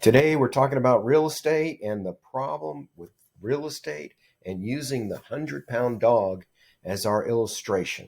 Today, we're talking about real estate and the problem with real estate and using the 100-pound dog as our illustration.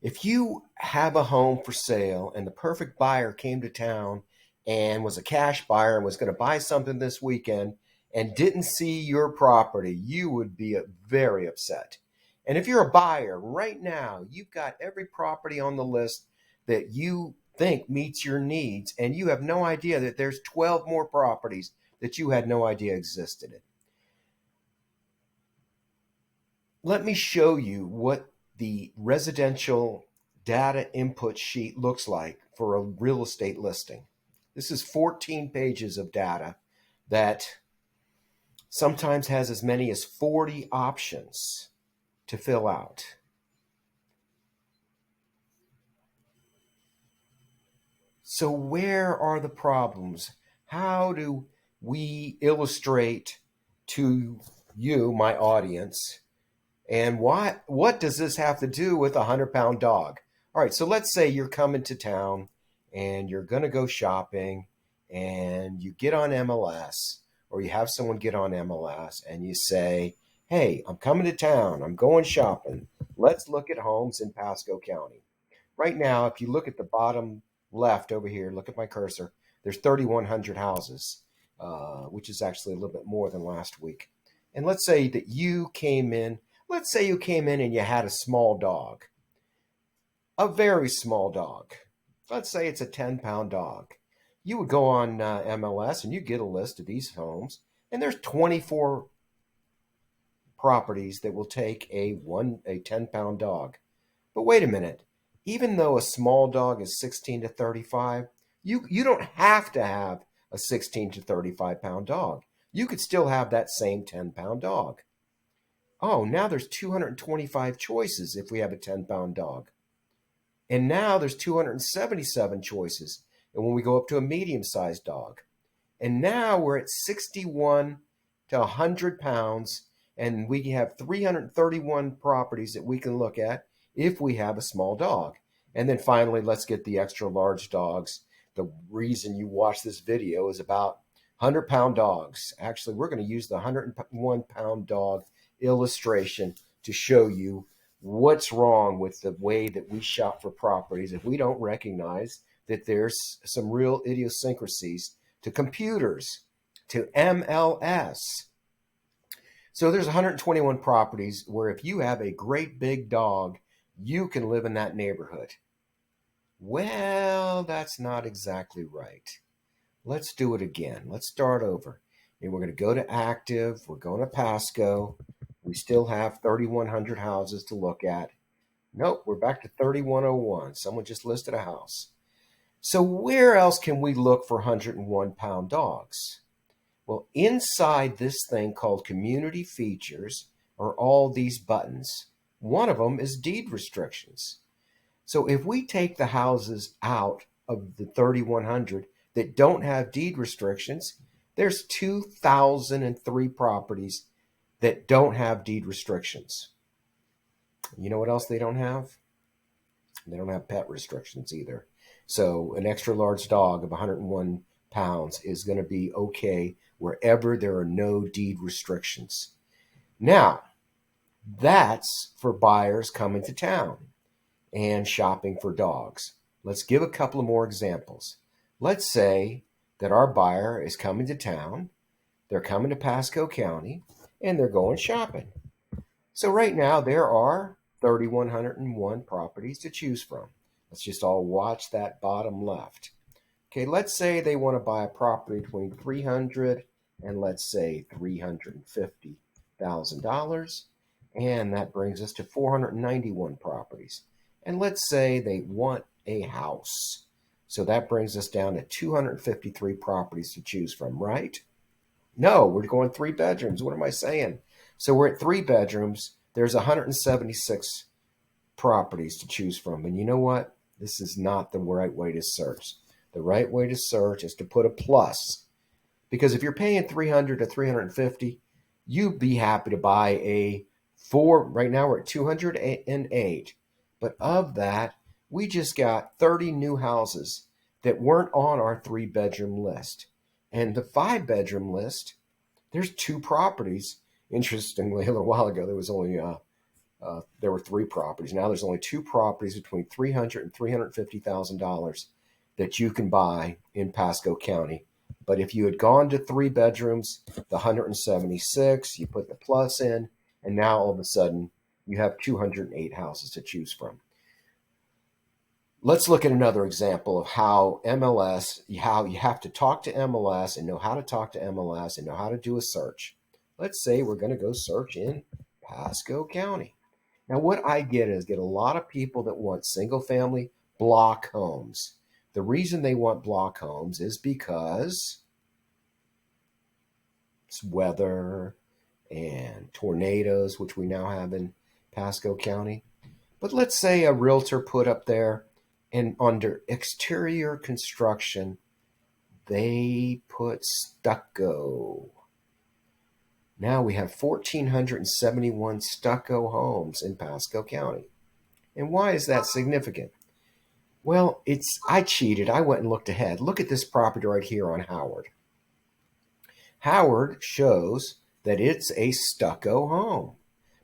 If you have a home for sale and the perfect buyer came to town and was a cash buyer and was going to buy something this weekend and didn't see your property, you would be very upset. And if you're a buyer right now, you've got every property on the list that you think meets your needs, and you have no idea that there's 12 more properties that you had no idea existed. Let me show you what the residential data input sheet looks like for a real estate listing. This is 14 pages of data that sometimes has as many as 40 options to fill out. So where are the problems? How do we illustrate to you, my audience, and what does this have to do with a 100-pound dog? All right, so let's say you're coming to town and you're going to go shopping and you get on MLS, or you have someone get on MLS and you say, hey, I'm coming to town. I'm going shopping. Let's look at homes in Pasco County. Right now, if you look at the bottom left over here, look at my cursor, there's 3,100 houses, which is actually a little bit more than last week. And let's say that you came in. Let's say you came in and you had a small dog, a very small dog. Let's say it's a 10-pound dog. You would go on MLS and you get a list of these homes, and there's 24 properties that will take a 10-pound dog. But wait a minute. Even though a small dog is 16 to 35, you don't have to have a 16 to 35-pound dog. You could still have that same 10-pound dog. Oh, now there's 225 choices if we have a 10-pound dog. And now there's 277 choices. And when we go up to a medium-sized dog. And now we're at 61 to 100 pounds, and we have 331 properties that we can look at if we have a small dog. And then finally, let's get the extra large dogs. The reason you watch this video is about 100-pound dogs. Actually, we're going to use the 101-pound dog illustration to show you what's wrong with the way that we shop for properties if we don't recognize that there's some real idiosyncrasies to computers, to MLS. So there's 121 properties where if you have a great big dog, you can live in that neighborhood. Well, that's not exactly right. Let's do it again. Let's start over. And we're going to go to active. We're going to Pasco. We still have 3,100 houses to look at. Nope, we're back to 3,101. Someone just listed a house. So where else can we look for 101-pound dogs? Well, inside this thing called community features are all these buttons. One of them is deed restrictions. So if we take the houses out of the 3,100 that don't have deed restrictions, there's 2,003 properties that don't have deed restrictions. You know what else they don't have? They don't have pet restrictions either. So an extra large dog of 101 pounds is going to be okay wherever there are no deed restrictions. Now, that's for buyers coming to town and shopping for dogs. Let's give a couple of more examples. Let's say that our buyer is coming to town, they're coming to Pasco County, and they're going shopping. So right now there are 3,101 properties to choose from. Let's just all watch that bottom left. Okay, let's say they want to buy a property between $300 and let's say $350,000, and that brings us to 491 properties. And let's say they want a house. So that brings us down to 253 properties to choose from, right? No, we're going 3 bedrooms. What am I saying? So we're at 3 bedrooms. There's 176 properties to choose from. And you know what? This is not the right way to search. The right way to search is to put a plus. Because if you're paying 300 to 350, you'd be happy to buy a 4. Right now we're at 208. But of that, we just got 30 new houses that weren't on our 3-bedroom list. And the 5-bedroom list, there's 2 properties. Interestingly, a little while ago, there were 3 properties. Now there's only 2 properties between $300,000 and $350,000 that you can buy in Pasco County. But if you had gone to 3 bedrooms, the 176, you put the plus in, and now all of a sudden you have 208 houses to choose from. Let's look at another example of how how you have to talk to MLS and know how to talk to MLS and know how to do a search. Let's say we're going to go search in Pasco County. Now, what I get a lot of people that want single family block homes. The reason they want block homes is because it's weather and tornadoes, which we now have in Pasco County. But let's say a realtor put up there, and under exterior construction, they put stucco. Now we have 1,471 stucco homes in Pasco County. And why is that significant? Well, I cheated. I went and looked ahead. Look at this property right here on Howard. Howard shows that it's a stucco home.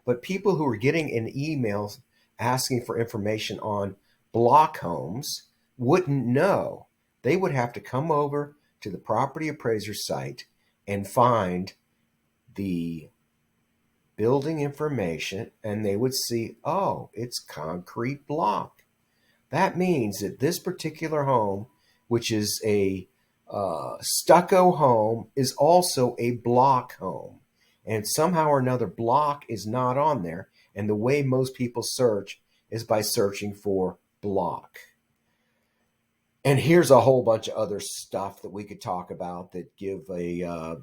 But people who are getting an email asking for information on block homes wouldn't know. They would have to come over to the property appraiser site and find the building information, and they would see, oh, it's concrete block. That means that this particular home, which is a stucco home, is also a block home. And somehow or another, block is not on there. And the way most people search is by searching for block. And here's a whole bunch of other stuff that we could talk about that give a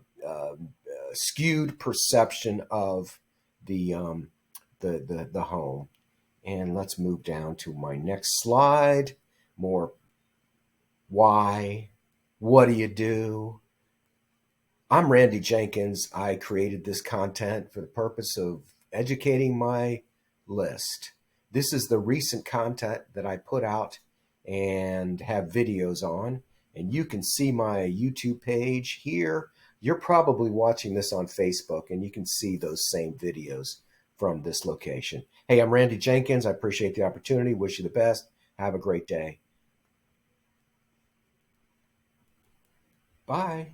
skewed perception of the home. And let's move down to my next slide. More why, what do you do? I'm Randy Jenkins. I created this content for the purpose of educating my list. This is the recent content that I put out and have videos on. And you can see my YouTube page here. You're probably watching this on Facebook, and you can see those same videos from this location. Hey, I'm Randy Jenkins. I appreciate the opportunity. Wish you the best. Have a great day. Bye.